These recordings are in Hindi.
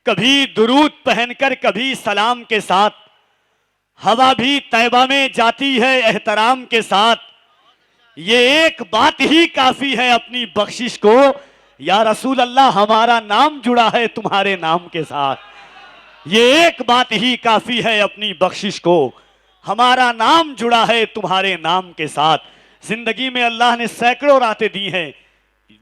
कभी दुरूद पहनकर कभी सलाम के साथ, हवा भी तैबा में जाती है एहतराम के साथ। ये एक बात ही काफी है अपनी बख्शिश को, या रसूल अल्लाह हमारा नाम जुड़ा है तुम्हारे नाम के साथ। ये एक बात ही काफी है अपनी बख्शिश को, हमारा नाम जुड़ा है तुम्हारे नाम के साथ। जिंदगी में अल्लाह ने सैकड़ों रातें दी हैं।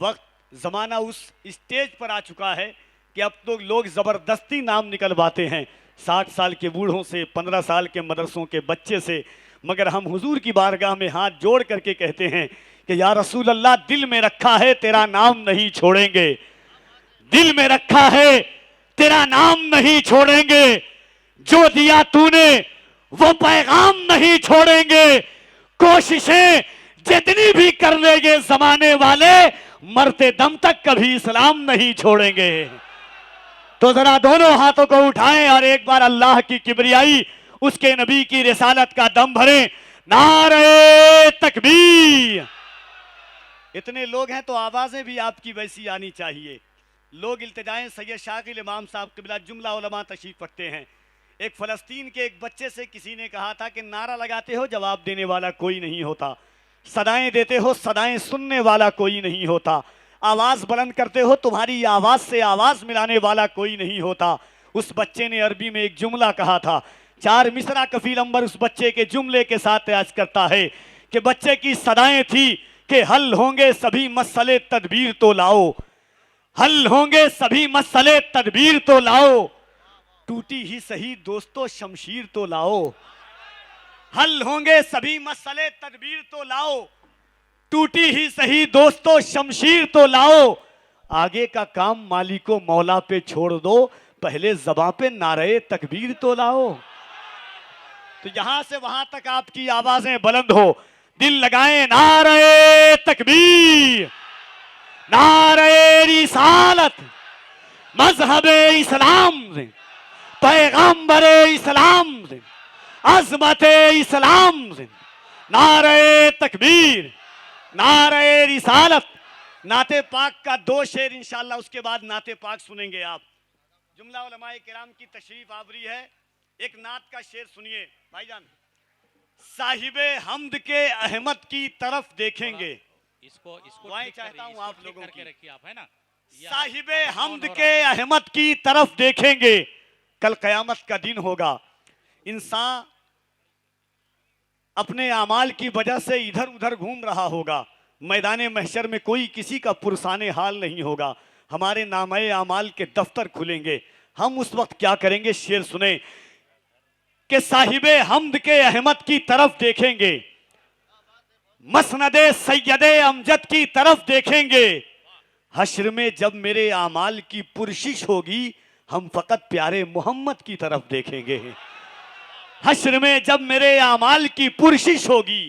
वक्त जमाना उस स्टेज पर आ चुका है कि अब तो लोग जबरदस्ती नाम निकलवाते हैं, 60 साल के बूढ़ों से, 15 साल के मदरसों के बच्चे से। मगर हम हुजूर की बारगाह में हाथ जोड़ करके कहते हैं कि या रसूल अल्लाह, दिल में रखा है तेरा नाम नहीं छोड़ेंगे, दिल में रखा है तेरा नाम नहीं छोड़ेंगे, जो दिया तूने वो पैगाम नहीं छोड़ेंगे। कोशिशें जितनी भी कर लेंगे जमाने वाले, मरते दम तक कभी इस्लाम नहीं छोड़ेंगे। तो जरा दोनों हाथों को उठाएं और एक बार अल्लाह की किबरियाई, उसके नबी की रिसालत का दम भरें। नारे तकबीर। इतने लोग हैं तो आवाजें भी आपकी वैसी आनी चाहिए। लोग इल्तिजाएं सैयद शाकिल इमाम साहब किबला जुमला उलमा तशरीफ पढ़ते हैं। एक फलस्तीन के एक बच्चे से किसी ने कहा था कि नारा लगाते हो, जवाब देने वाला कोई नहीं होता, सदाएं देते हो, सदाएं सुनने वाला कोई नहीं होता, आवाज बुलंद करते हो, तुम्हारी आवाज से आवाज मिलाने वाला कोई नहीं होता। उस बच्चे ने अरबी में एक जुमला कहा था। 4 मिसरा कफील अंबर उस बच्चे के जुमले के साथ याद करता है कि बच्चे की सदाएं थी कि हल होंगे सभी मसले तदबीर तो लाओ, हल होंगे सभी मसले तदबीर तो लाओ, टूटी ही सही दोस्तों शमशीर तो लाओ, हल होंगे सभी मसले तदबीर तो लाओ, टूटी ही सही दोस्तों शमशीर तो लाओ, आगे का काम मालिको मौला पे छोड़ दो, पहले ज़बां पे नारे तकबीर तो लाओ। तो यहां से वहां तक आपकी आवाजें बुलंद हो, दिल लगाएं नारे तकबीर, नारे रिसालत, मजहबे इस्लाम, पैगंबरे इस्लाम, अजमते इस्लाम, नारे तकबीर, नारे रिसालत। नाते पाक का 2 शेर इंशाअल्लाह, उसके बाद नाते पाक सुनेंगे आप। जुमला उलमाए किराम की तशरीफ आवरी है। एक नात का शेर सुनिए भाईजान। साहिबे हमद के अहमद की तरफ देखेंगे, इसको दुआएं चाहता हूं आप लोगों की। रखिए आप, है ना। साहिबे हमद के अहमद की तरफ देखेंगे, कल कयामत का दिन होगा। इंसान अपने अमाल की वजह से इधर उधर घूम रहा होगा, मैदान महशर में कोई किसी का पुरसाने हाल नहीं होगा। हमारे नामे अमाल के दफ्तर खुलेंगे, हम उस वक्त क्या करेंगे? शेर सुने कि साहिबे हमद के अहमद की तरफ देखेंगे, मसनदे सैयदे अमजद की तरफ देखेंगे, हश्र में जब मेरे आमाल की पुरशिश होगी, हम फकत प्यारे मोहम्मद की तरफ देखेंगे। हश्र में जब मेरे आमाल की पुरशिश होगी।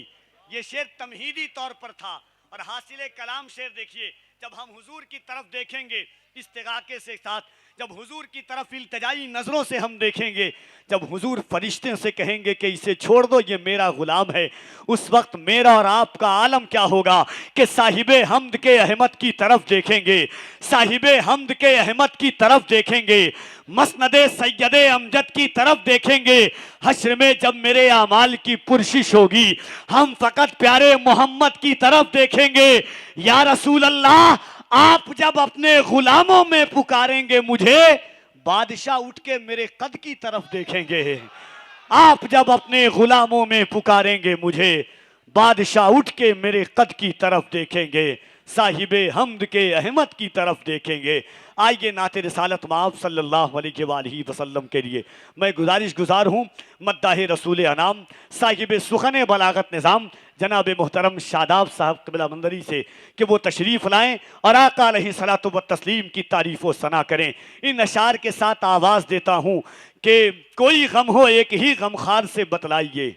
ये शेर तमहीदी तौर पर था। और हासिले कलाम शेर देखिए, जब हम हुजूर की तरफ देखेंगे इस्तिगाके से साथ, जब हुजूर की तरफ इल्तिजाई नजरों से हम देखेंगे, जब हुजूर फरिश्ते से कहेंगे कि इसे छोड़ दो, ये मेरा गुलाम है, उस वक्त मेरा और आपका आलम क्या होगा कि साहिबे हमद के अहमद की तरफ देखेंगे, साहिबे हमद के अहमद की तरफ देखेंगे, मसनदे सैयदे अमजद की तरफ देखेंगे। हश्र में जब मेरे आमाल की पुरशिश होगी, हम फकत प्यारे मोहम्मद की तरफ देखेंगे। या रसूल अल्लाह, आप जब अपने गुलामों में पुकारेंगे मुझे, बादशाह उठ के मेरे कद की तरफ देखेंगे। आप जब अपने गुलामों में पुकारेंगे मुझे, बादशाह उठ के मेरे कद की तरफ देखेंगे, साहिबे हमद के अहमद की तरफ देखेंगे। आइए नाते रिसालत माफ सल्लल्लाहु अलैहि वसल्लम के लिए मैं गुजार हूँ मद्दाह रसूल अनाम साहिब सुखन बलागत निज़ाम जनाब मोहतरम शादाब साहब क़िबला मंदरी से कि वो तशरीफ़ लाएँ और आका अलैहिस्सलातु व तस्लीम की तारीफ़ व सना करें। इन अशार के साथ आवाज़ देता हूँ कि कोई गम हो एक ही गमखार से बतलाइए,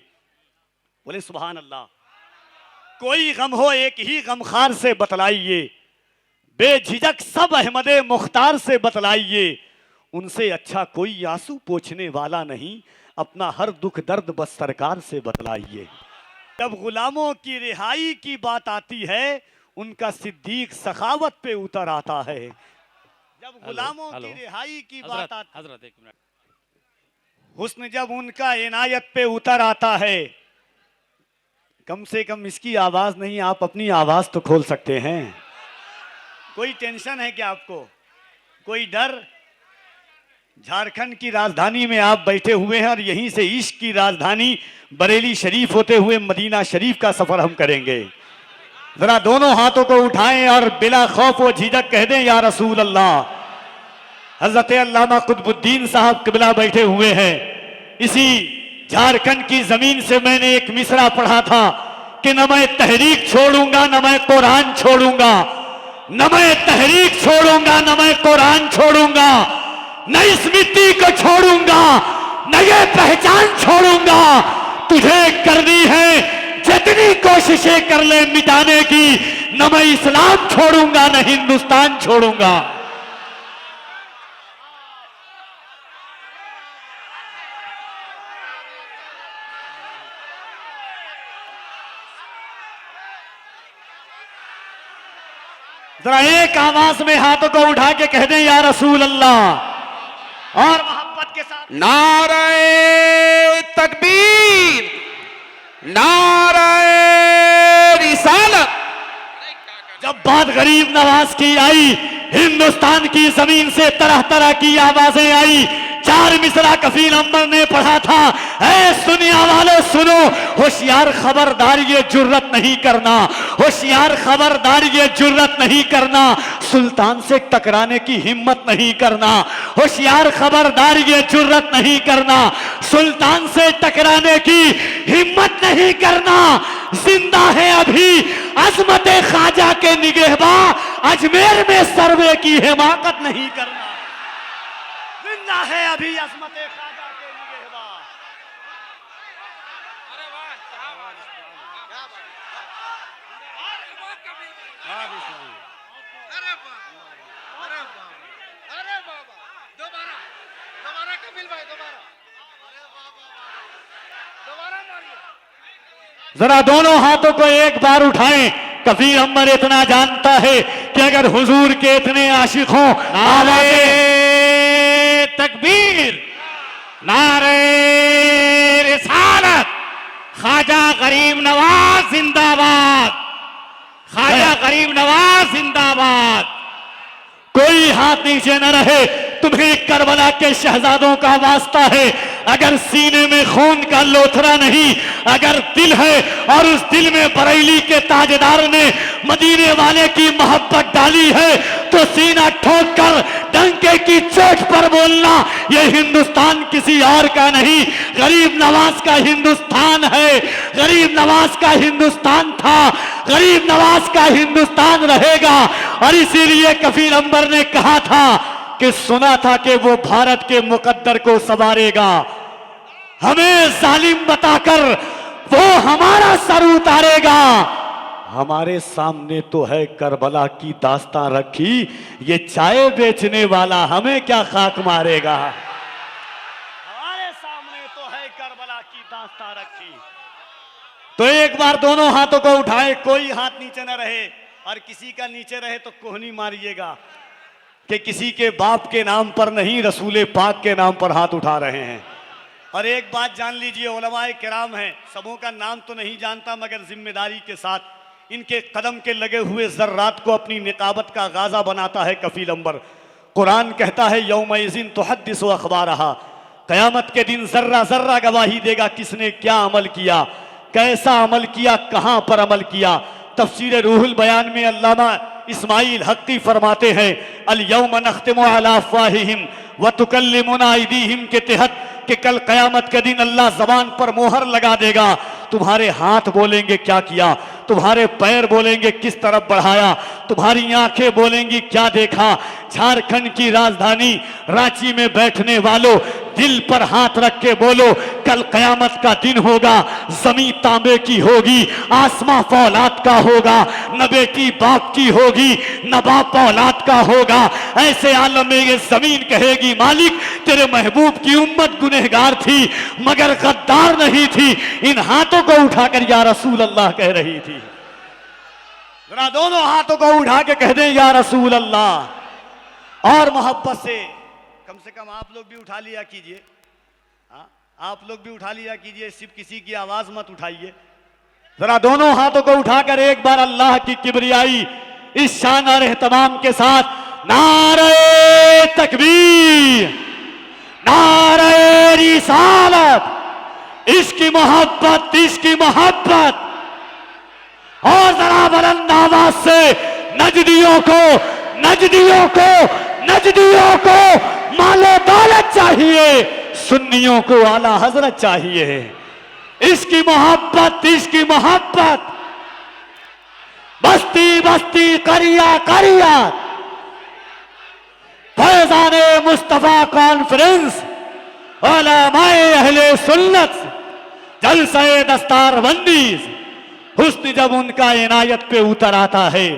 बोले सुभान अल्लाह। कोई गम हो एक ही गमखार से बतलाइए, बेझिझक सब अहमदे मुख्तार से बतलाइए, उनसे अच्छा कोई आंसू पोंछने वाला नहीं, अपना हर दुख दर्द बस सरकार से बतलाइए। जब गुलामों की रिहाई की बात आती है, उनका सिद्दीक सखावत पे उतर आता है। जब गुलामों की रिहाई की बात आती, हजरत एक मिनट, हुस्न जब उनका इनायत पे उतर आता है, कम से कम इसकी आवाज नहीं, आप अपनी आवाज तो खोल सकते हैं। कोई टेंशन है क्या आपको, कोई डर? झारखंड की राजधानी में आप बैठे हुए हैं और यहीं से इश्क की राजधानी बरेली शरीफ होते हुए मदीना शरीफ का सफर हम करेंगे। जरा दोनों हाथों को उठाएं और बिला खौफ व झिझक कह दें या रसूल अल्लाह। हजरत अल्लामा कुतुबुद्दीन साहब किबला बैठे हुए हैं। इसी झारखंड की जमीन से मैंने एक मिसरा पढ़ा था कि न मैं तहरीक छोड़ूंगा न मैं कुरान छोड़ूंगा, न मैं तहरीक छोड़ूंगा न मैं कुरान छोड़ूंगा, न इस मिट्टी को छोड़ूंगा न ये पहचान छोड़ूंगा। तुझे करनी है जितनी कोशिशें कर ले मिटाने की, न मैं इस्लाम छोड़ूंगा न हिंदुस्तान छोड़ूंगा। जरा एक आवाज में हाथों को उठा के कह दें या रसूल अल्लाह और मोहब्बत के साथ नारे तकबीर, नारे रिसालत। जब बात गरीब नवाज की आई, हिंदुस्तान की जमीन से तरह तरह की आवाजें आई। चार मिसरा कफील अंबर ने पढ़ा था, ऐ सुनिया वाले सुनो, होशियार खबरदार ये जुर्रत नहीं करना, होशियार खबरदार ये जुर्रत नहीं करना, सुल्तान से टकराने की हिम्मत नहीं करना, होशियार खबरदार ये जुर्रत नहीं करना, सुल्तान से टकराने की हिम्मत नहीं करना। जिंदा है अभी अजमत ख्वाजा के निगहबा, अजमेर में सर्वे की हिमाकत नहीं करना। जिंदा है अभी अजमत ख्वाजा के निगहबा। अरे वाह, क्या बात है, क्या बात है। अरे वाह कबीर भाई, अरे वाह, अरे वाह, अरे बाबा, दोबारा दोबारा कबीर भाई, दोबारा, अरे बाबा, दोबारा मारिए। जरा दोनों हाथों को एक बार उठाएं। कफीर अम्बर इतना जानता है कि अगर हुजूर के इतने आशिक हों, नारे तकबीर, नारे रिसालत, ख्वाजा गरीब नवाज जिंदाबाद, ख्वाजा गरीब नवाज जिंदाबाद। कोई हाथ नीचे न रहे, तुम्हें करबला के शहजादों का वास्ता है। अगर सीने में खून का लोथरा नहीं, अगर दिल है और उस दिल में बरेली के ताजदार ने मदीने वाले की मोहब्बत डाली है, तो सीना ठोक कर डंके की चोट पर बोलना, ये हिंदुस्तान किसी और का नहीं, गरीब नवाज का हिंदुस्तान है। गरीब नवाज का हिंदुस्तान था, गरीब नवाज का हिंदुस्तान रहेगा। और इसीलिए कफील अंबर ने कहा था कि सुना था कि वो भारत के मुकद्दर को संवारेगा, हमें जालिम बताकर वो हमारा सर उतारेगा। हमारे सामने तो है करबला की दास्तां रखी, ये चाय बेचने वाला हमें क्या खाक मारेगा। हमारे सामने तो है करबला की दास्तां रखी। तो एक बार दोनों हाथों को उठाए, कोई हाथ नीचे न रहे, और किसी का नीचे रहे तो कोहनी मारिएगा कि किसी के बाप के नाम पर नहीं, रसूले पाक के नाम पर हाथ उठा रहे हैं। और एक बात जान लीजिए, उलमाए किराम हैं, सबों का नाम तो नहीं जानता, मगर जिम्मेदारी के साथ इनके कदम के लगे हुए जर्रात को अपनी निकाबत का गाजा बनाता है कफील अंबर। कुरान कहता है यौमइज़िन तुहद्दिसु अखबारहा, क़यामत के दिन जर्रा जर्रा गवाही देगा किसने क्या अमल किया, कैसा अमल किया, कहां पर अमल किया। तफसीर रूहुल बयान में अल्लामा इस्माइल हक्की फरमाते हैं, अल यौम नख्तिमु अला अफ़वाहिहिम व तुकल्लिमुना अयदीहिम के तहत कि कल क़यामत के दिन अल्लाह ज़बान पर मोहर लगा देगा। तुम्हारे हाथ बोलेंगे क्या किया, तुम्हारे पैर बोलेंगे किस तरफ बढ़ाया, तुम्हारी आंखें बोलेंगी क्या देखा। झारखंड की राजधानी रांची में बैठने वालों, दिल पर हाथ रख के बोलो, कल कयामत का दिन होगा, जमीन तांबे की होगी, आसमां फौलाद का होगा, न बेटी बाप की होगी, न बाप औलाद का होगा। ऐसे आलम में ये जमीन कहेगी मालिक तेरे महबूब की उम्मत गुनहगार थी मगर गद्दार नहीं थी। इन हाथों को उठाकर या रसूल अल्लाह कह रही थी। जरा दोनों हाथों को उठा के कह दें या रसूल अल्लाह। और मोहब्बत से कम आप लोग भी उठा लिया कीजिए। हाँ, आप लोग भी उठा लिया कीजिए, सिर्फ किसी की आवाज मत उठाइए। जरा दोनों हाथों को उठाकर एक बार अल्लाह की किबरियाई इस शान और एहतमाम के साथ नारे तकबीर, नारे रिसालत, इसकी मोहब्बत, इसकी मोहब्बत। और जरा बुलंद आवाज से नजदियों को, नजदियों को, नजदियों को माले दौलत चाहिए, सुन्नियों को आला हजरत चाहिए। इसकी मोहब्बत, इसकी मोहब्बत। बस्ती बस्ती करिया करिया फैजाने मुस्तफा कॉन्फ्रेंस उलमाए अहले सुन्नत जलसे दस्तारबंदी। हुस्न जब उनका इनायत पे उतर आता है,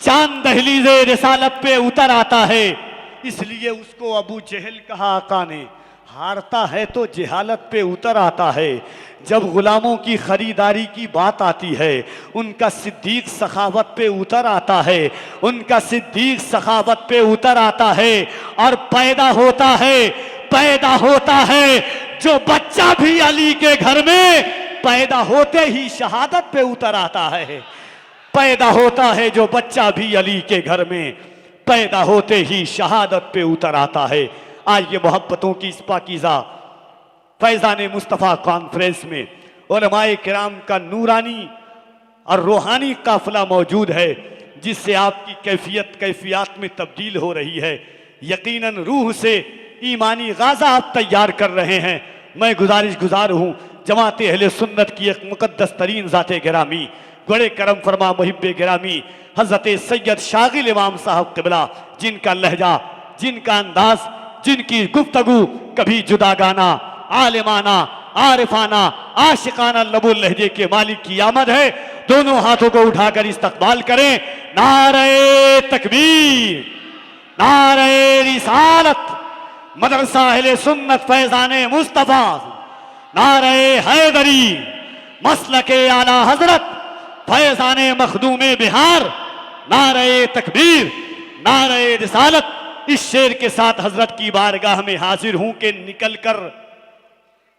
चांद दहलीज़े रिसालत पे उतर आता है, इसलिए उसको अबू जहल कहा आका ने। हारता है तो जहालत पे उतर आता है। जब गुलामों की खरीदारी की बात आती है, उनका सिद्दीक सखावत पे उतर आता है, उनका सिद्दीक सखावत पे उतर आता है। और पैदा होता है जो बच्चा भी अली के घर में पैदा होते ही शहादत पे उतर आता है। पैदा होता है जो बच्चा भी अली के घर में पैदा होते ही शहादत पे उतर आता है। आइए मोहब्बतों की इस पाकीज़ा फैज़ान मुस्तफ़ा कॉन्फ्रेंस में उलमाए किराम का नूरानी और रूहानी काफिला मौजूद है, जिससे आपकी कैफियत में तब्दील हो रही है। यकीनन रूह से ईमानी गाज़ा आप तैयार कर रहे हैं। मैं गुजार हूँ जमात अहले सुन्नत की एक मुक़द्दस तरीन ज़ाते गिरामी, बड़े करम फरमा मुहिब्बे गिरामी हज़रत सैयद शागिल इमाम साहब क़िबला, जिनका लहजा, जिनका अंदाज, जिनकी गुफ्तगू कभी जुदागाना, आलिमाना, आरिफाना, आशिकाना लबुल लहजे के मालिक की आमद है। दोनों हाथों को उठाकर इस्तकबाल करें। नारे तकबीर, नारे रिसालत, मदरसा अहले सुन्नत फैज़ाने मुस्तफ़ा, नारे हैदरी, मसलके आला हजरत फैज़ाने मखदूमे बिहार, नारे तकबीर, नारे रिसालत। इस शेर के साथ हजरत की बारगाह में हाजिर हूं कि निकलकर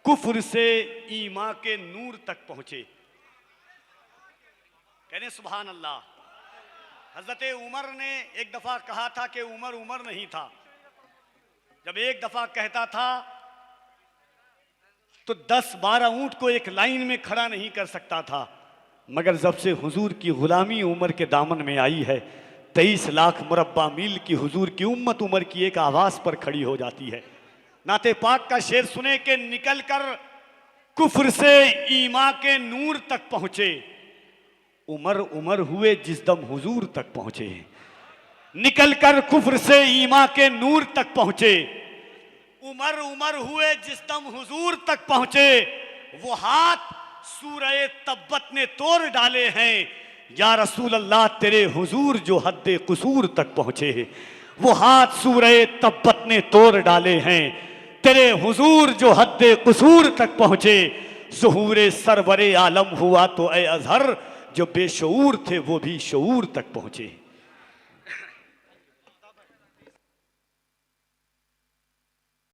कुफ्र से ईमान के नूर तक पहुंचे। कहने सुभान अल्लाह। हजरत उमर ने एक दफा कहा था कि उमर नहीं था। जब एक दफा कहता था तो 10-12 ऊंट को एक लाइन में खड़ा नहीं कर सकता था, मगर जब से हुजूर की गुलामी उमर के दामन में आई है, 23 लाख मुरब्बा मील की हुजूर की उम्मत उमर की एक आवाज पर खड़ी हो जाती है। नाते पाक का शेर सुने के निकल कर कुफ्र से ईमान के नूर तक पहुंचे, उमर हुए जिस दम हुजूर तक पहुंचे। निकल कर कुफ्र से ईमान के नूर तक पहुंचे, उमर हुए जिस दम हुजूर तक पहुंचे। वो हाथ सूरह तब्बत ने तोड़ डाले हैं, या रसूल अल्लाह तेरे हुजूर जो हद्दे कुसूर तक पहुंचे। वो हाथ सूरह तब्बत ने तोड़ डाले हैं, तेरे हुजूर जो हद्दे कुसूर तक पहुंचे। ज़ुहूर सरवरे आलम हुआ तो ए अजहर, जो बेशऊर थे वो भी शऊर तक पहुंचे।